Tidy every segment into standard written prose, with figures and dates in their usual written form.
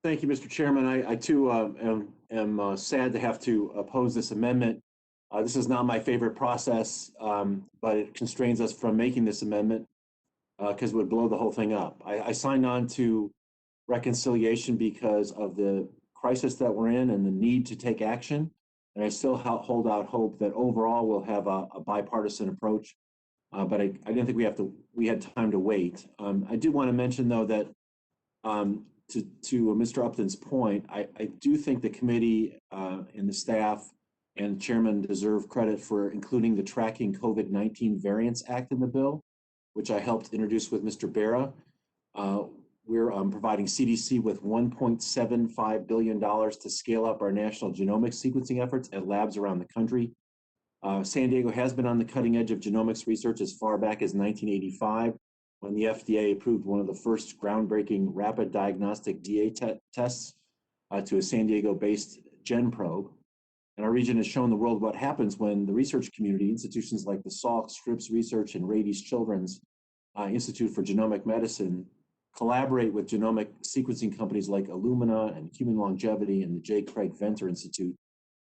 Thank you, Mr. Chairman. I too am sad to have to oppose this amendment. This is not my favorite process, but it constrains us from making this amendment because it would blow the whole thing up. I signed on to reconciliation because of the crisis that we're in and the need to take action. And I still hold out hope that overall we'll have a bipartisan approach. But I didn't think we had time to wait. I do want to mention though that to Mr. Upton's point, I do think the committee and the staff and the chairman deserve credit for including the Tracking COVID-19 Variants Act in the bill, which I helped introduce with Mr. Barra. We're providing CDC with $1.75 billion to scale up our national genomic sequencing efforts at labs around the country. San Diego has been on the cutting edge of genomics research as far back as 1985, when the FDA approved one of the first groundbreaking rapid diagnostic DA tests to a San Diego-based gen probe. And our region has shown the world what happens when the research community, institutions like the Salk, Scripps Research, and Rady's Children's Institute for Genomic Medicine collaborate with genomic sequencing companies like Illumina and Human Longevity and the J. Craig Venter Institute.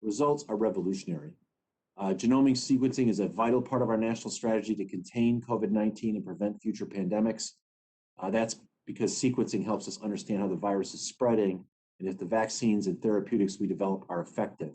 The results are revolutionary. Genomic sequencing is a vital part of our national strategy to contain COVID-19 and prevent future pandemics. That's because sequencing helps us understand how the virus is spreading and if the vaccines and therapeutics we develop are effective.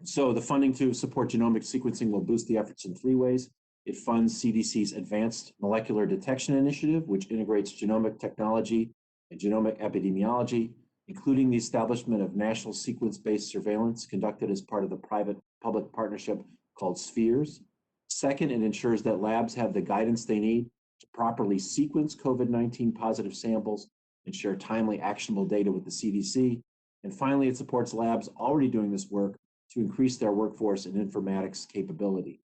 So the funding to support genomic sequencing will boost the efforts in three ways. It funds CDC's Advanced Molecular Detection Initiative, which integrates genomic technology and genomic epidemiology, including the establishment of national sequence-based surveillance conducted as part of the private-public partnership called SPHERES. Second, it ensures that labs have the guidance they need to properly sequence COVID-19 positive samples and share timely, actionable data with the CDC. And finally, it supports labs already doing this work to increase their workforce and informatics capability.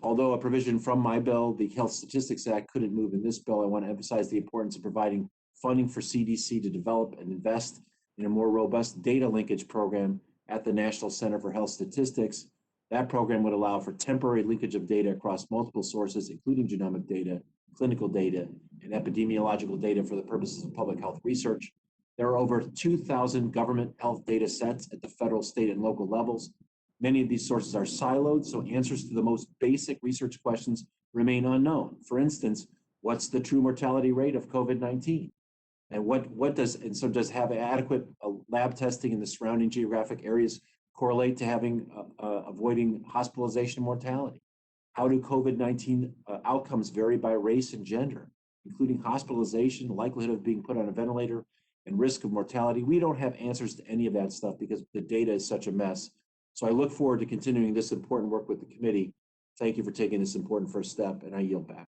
Although a provision from my bill, the Health Statistics Act, couldn't move in this bill, I want to emphasize the importance of providing funding for CDC to develop and invest in a more robust data linkage program at the National Center for Health Statistics. That program would allow for temporary linkage of data across multiple sources, including genomic data, clinical data, and epidemiological data for the purposes of public health research. There are over 2,000 government health data sets at the federal, state, and local levels. Many of these sources are siloed, so answers to the most basic research questions remain unknown. For instance, what's the true mortality rate of COVID-19? And does have adequate lab testing in the surrounding geographic areas correlate to avoiding hospitalization and mortality? How do COVID-19 outcomes vary by race and gender, including hospitalization, likelihood of being put on a ventilator, and risk of mortality? We don't have answers to any of that stuff because the data is such a mess. So I look forward to continuing this important work with the committee. Thank you for taking this important first step, and I yield back.